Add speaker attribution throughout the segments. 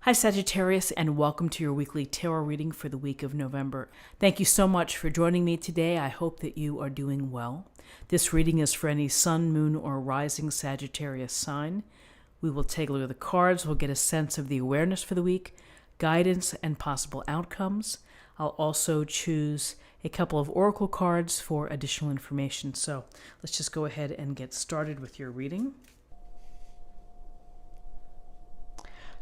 Speaker 1: Hi Sagittarius, and welcome to your weekly tarot reading for the week of November. Thank you so much for joining me today. I hope that you are doing well. This reading is for any sun, moon, or rising Sagittarius sign. We will take a look at the cards. We'll get a sense of the awareness for the week, guidance, and possible outcomes. I'll also choose a couple of oracle cards for additional information. So let's just go ahead and get started with your reading.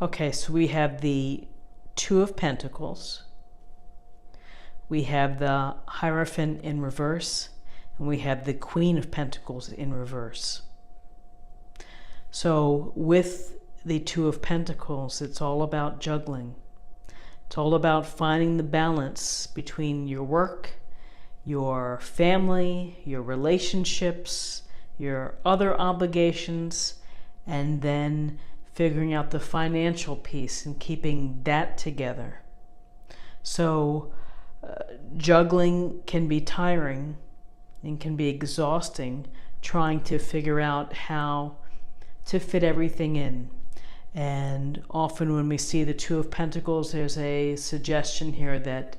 Speaker 1: Okay, so we have the Two of Pentacles, we have the Hierophant in reverse, and we have the Queen of Pentacles in reverse. So with the Two of Pentacles, it's all about juggling. It's all about finding the balance between your work, your family, your relationships, your other obligations, and then figuring out the financial piece and keeping that together. So juggling can be tiring and can be exhausting, trying to figure out how to fit everything in. And often when we see the Two of Pentacles, there's a suggestion here that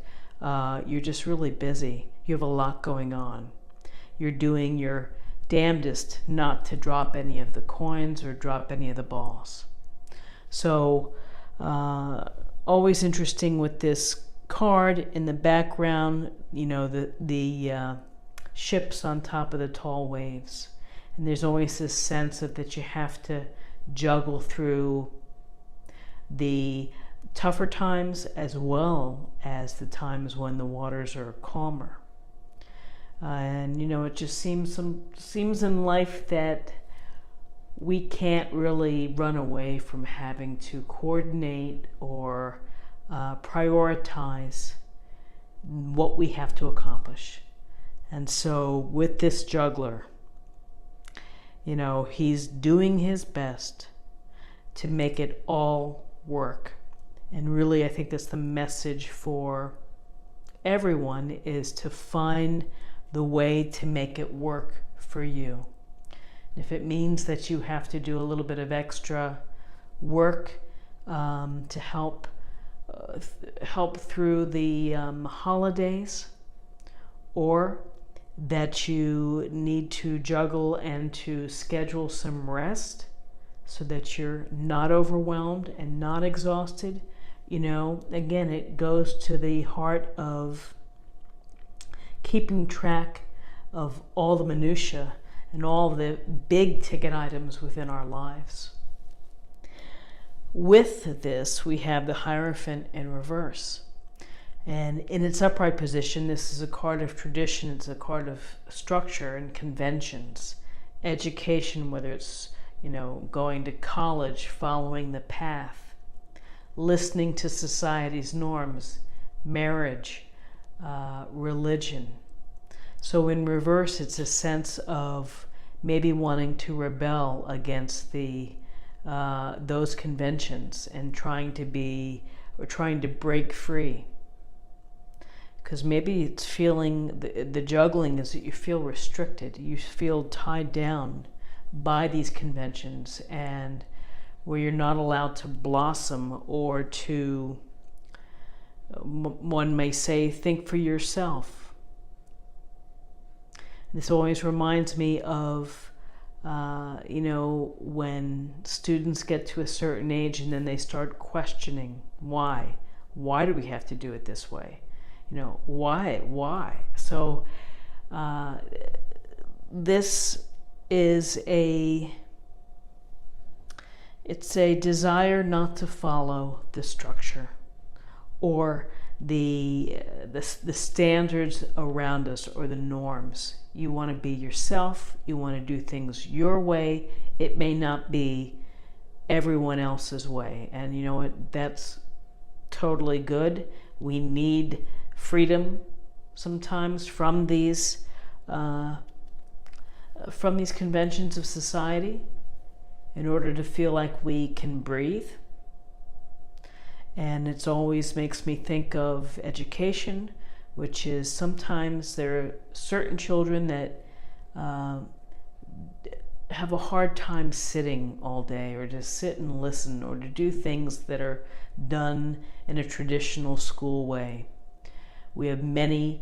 Speaker 1: you're just really busy. You have a lot going on. You're doing your damnedest not to drop any of the coins or drop any of the balls. So always interesting with this card in the background, you know, the ships on top of the tall waves. And there's always this sense that you have to juggle through the tougher times as well as the times when the waters are calmer. And you know, it just seems in life that we can't really run away from having to coordinate or prioritize what we have to accomplish. And so with this juggler, you know, he's doing his best to make it all work. And really, I think that's the message for everyone, is to find the way to make it work for you. If it means that you have to do a little bit of extra work to help through the holidays, or that you need to juggle and to schedule some rest so that you're not overwhelmed and not exhausted, you know, again, it goes to the heart of keeping track of all the minutiae and all the big ticket items within our lives. With this, we have the Hierophant in reverse. And in its upright position, this is a card of tradition. It's a card of structure and conventions, education, whether it's, you know, going to college, following the path, listening to society's norms, marriage, religion. So in reverse, it's a sense of maybe wanting to rebel against those conventions and trying to break free. Because maybe it's feeling, the juggling is that you feel restricted, you feel tied down by these conventions, and where you're not allowed to blossom or to, one may say, think for yourself. This always reminds me of, you know, when students get to a certain age and then they start questioning why. Why do we have to do it this way? You know, why? So this is it's a desire not to follow the structure or the standards around us or the norms. You want to be yourself. You want to do things your way. It may not be everyone else's way. And you know what? That's totally good. We need freedom sometimes from these conventions of society in order to feel like we can breathe. And it always makes me think of education, which is sometimes there are certain children that have a hard time sitting all day, or to sit and listen, or to do things that are done in a traditional school way. We have many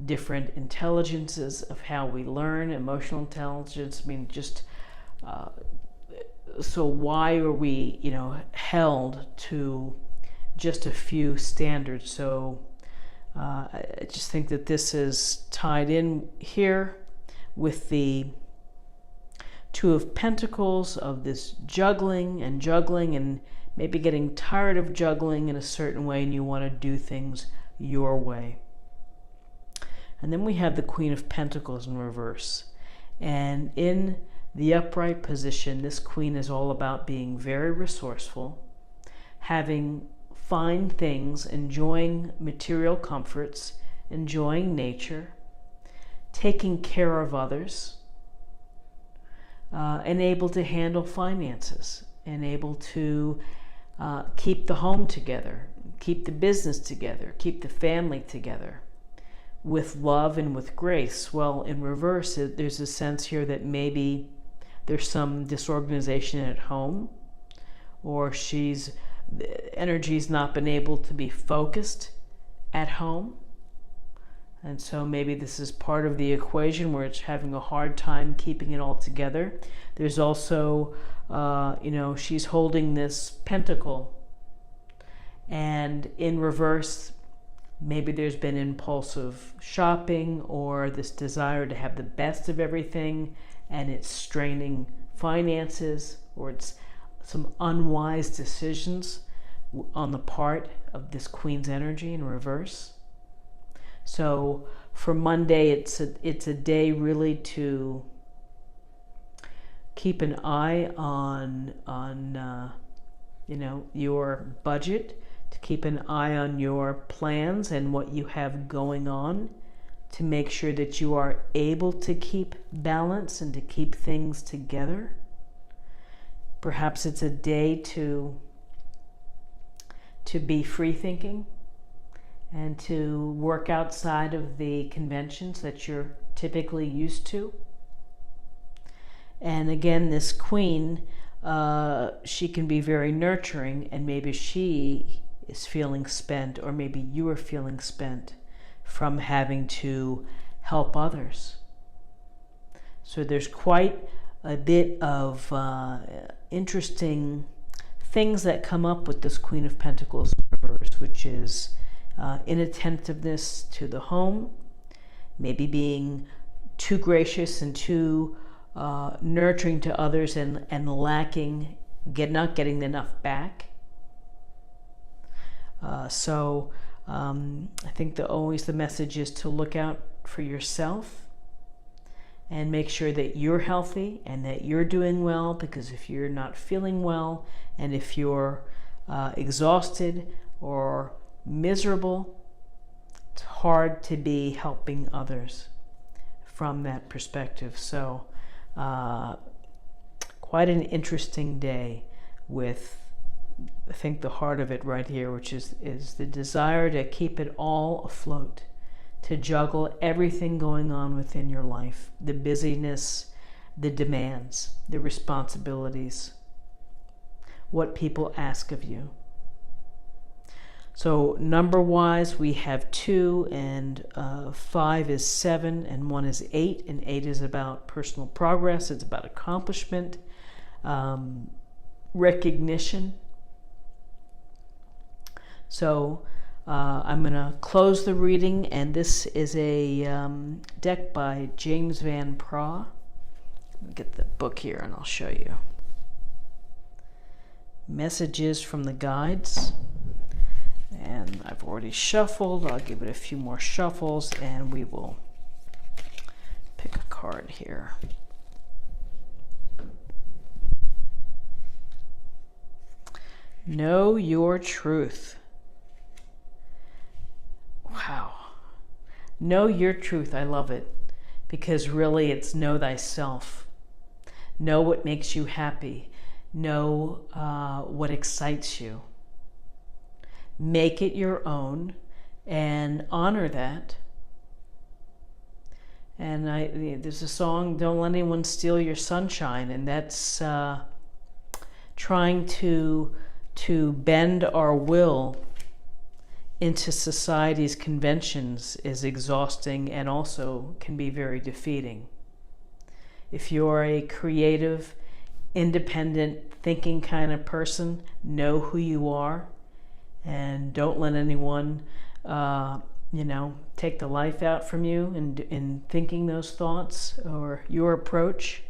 Speaker 1: different intelligences of how we learn, emotional intelligence. I mean, just so why are we, held to just a few standards? So I just think that this is tied in here with the Two of Pentacles, of this juggling and maybe getting tired of juggling in a certain way, and you want to do things your way. And then we have the Queen of Pentacles in reverse. And in the upright position, this Queen is all about being very resourceful, having fine things, enjoying material comforts, enjoying nature, taking care of others, and able to handle finances, and able to keep the home together, keep the business together, keep the family together with love and with grace. Well, in reverse, there's a sense here that maybe there's some disorganization at home, or the energy's not been able to be focused at home. And so maybe this is part of the equation where it's having a hard time keeping it all together. There's also, she's holding this pentacle, and in reverse, maybe there's been impulsive shopping, or this desire to have the best of everything, and it's straining finances, or it's some unwise decisions on the part of this Queen's energy in reverse. So for Monday, it's a day really to keep an eye on your budget, to keep an eye on your plans and what you have going on, to make sure that you are able to keep balance and to keep things together. Perhaps it's a day to be free thinking and to work outside of the conventions that you're typically used to. And again, this Queen, she can be very nurturing, and maybe she is feeling spent, or maybe you are feeling spent from having to help others. So there's quite a bit of interesting things that come up with this Queen of Pentacles in reverse, which is inattentiveness to the home, maybe being too gracious and too nurturing to others, and not getting enough back. So I think always the message is to look out for yourself and make sure that you're healthy and that you're doing well, because if you're not feeling well, and if you're exhausted or miserable, it's hard to be helping others from that perspective. So quite an interesting day with, I think, the heart of it right here, which is the desire to keep it all afloat, to juggle everything going on within your life, the busyness, the demands, the responsibilities, what people ask of you. So number-wise, we have 2, and 5 is 7, and 1 is 8, and 8 is about personal progress. It's about accomplishment, recognition. So I'm going to close the reading, and this is a deck by James Van Praagh. Let me get the book here and I'll show you. Messages from the guides. And I've already shuffled. I'll give it a few more shuffles, and we will pick a card here. Know your truth. Wow. Know your truth. I love it, because really it's know thyself. Know what makes you happy. Know what excites you. Make it your own and honor that. And there's a song, "Don't Let Anyone Steal Your Sunshine," and that's trying to bend our will into society's conventions is exhausting and also can be very defeating. If you're a creative, independent, thinking kind of person, know who you are and don't let anyone take the life out from you in thinking those thoughts or your approach.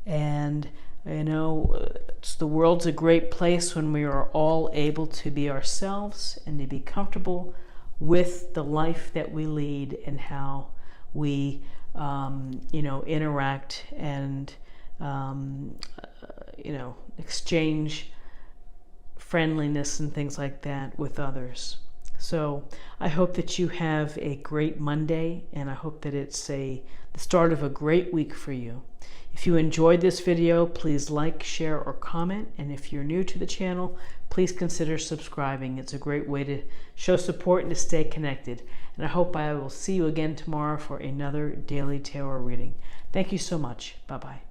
Speaker 1: And the world's a great place when we are all able to be ourselves and to be comfortable with the life that we lead and how we interact and exchange friendliness and things like that with others. So I hope that you have a great Monday, and I hope that it's the start of a great week for you. If you enjoyed this video, please like, share, or comment. And if you're new to the channel, please consider subscribing. It's a great way to show support and to stay connected. And I hope I will see you again tomorrow for another daily tarot reading. Thank you so much. Bye-bye.